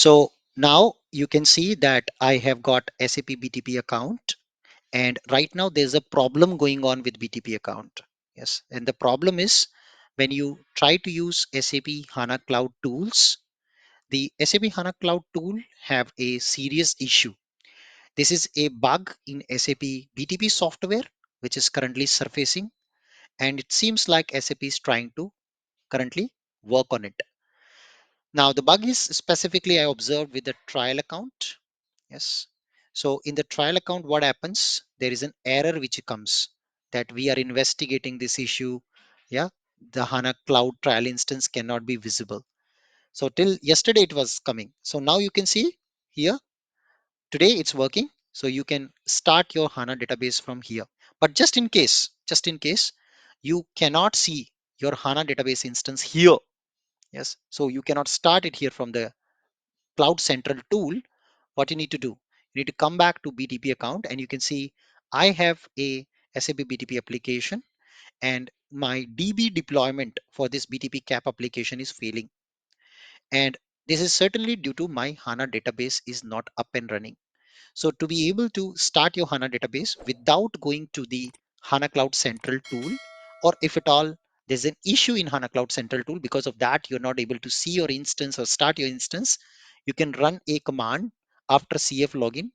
So now you can see that I have got SAP BTP account, and right now there's a problem going on with BTP account. Yes, and the problem is when you try to use SAP HANA Cloud tools, the SAP HANA Cloud tool have a serious issue. This is a bug in SAP BTP software which is currently surfacing, and it seems like SAP is trying to currently work on it. Now the bug is specifically I observed with the trial account. Yes. So in the trial account, what happens? There is an error which comes that we are investigating this issue. Yeah. The HANA Cloud trial instance cannot be visible. So till yesterday it was coming. So now you can see here, today it's working. So you can start your HANA database from here. But just in case, you cannot see your HANA database instance here. Yes. So you cannot start it here from the Cloud Central tool. What you need to do, you need to come back to BTP account, and you can see I have a SAP BTP application, and my DB deployment for this BTP cap application is failing. And this is certainly due to my HANA database is not up and running. So to be able to start your HANA database without going to the HANA Cloud Central tool, or if at all there's an issue in HANA Cloud Central tool, because of that you're not able to see your instance or start your instance, you can run a command after CF login.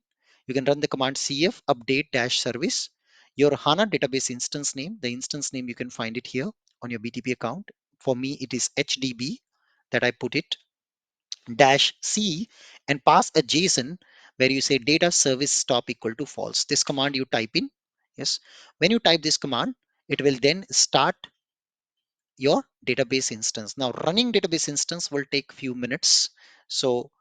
You can run the command CF update dash service. Your HANA database instance name, the instance name you can find it here on your BTP account. For me, it is HDB that I put it dash C and pass a JSON where you say data service stop equal to false. This command you type in. Yes. When you type this command, it will then start your database instance. Now running database instance will take few minutes. So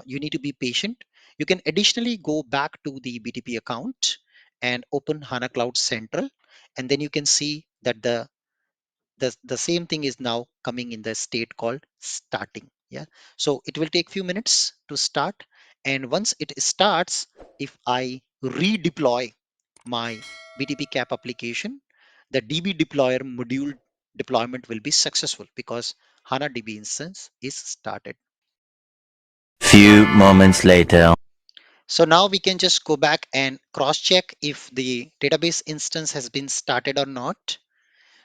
you need to be patient. You can additionally go back to the BTP account and open HANA Cloud Central. And then you can see that the same thing is now coming in the state called starting. Yeah, so it will take few minutes to start, and once it starts, if I redeploy my BTP cap application, the DB deployer module deployment will be successful because HANA DB instance is started. Few moments later. So now we can just go back and cross check if the database instance has been started or not.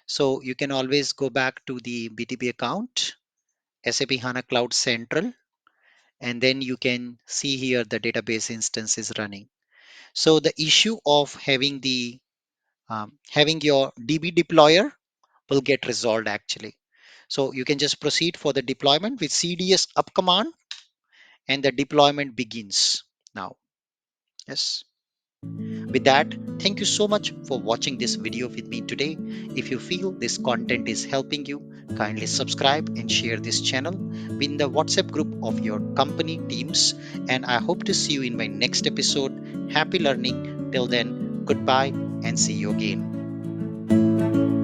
So you can always go back to the BTP account, SAP HANA Cloud Central, and then you can see here the database instance is running. So the issue of having your DB deployer will get resolved actually. So you can just proceed for the deployment with CDS up command, and the deployment begins now. Yes. With that, thank you so much for watching this video with me today. If you feel this content is helping you, kindly subscribe and share this channel in the WhatsApp group of your company teams. And I hope to see you in my next episode. Happy learning. Till then, goodbye and see you again.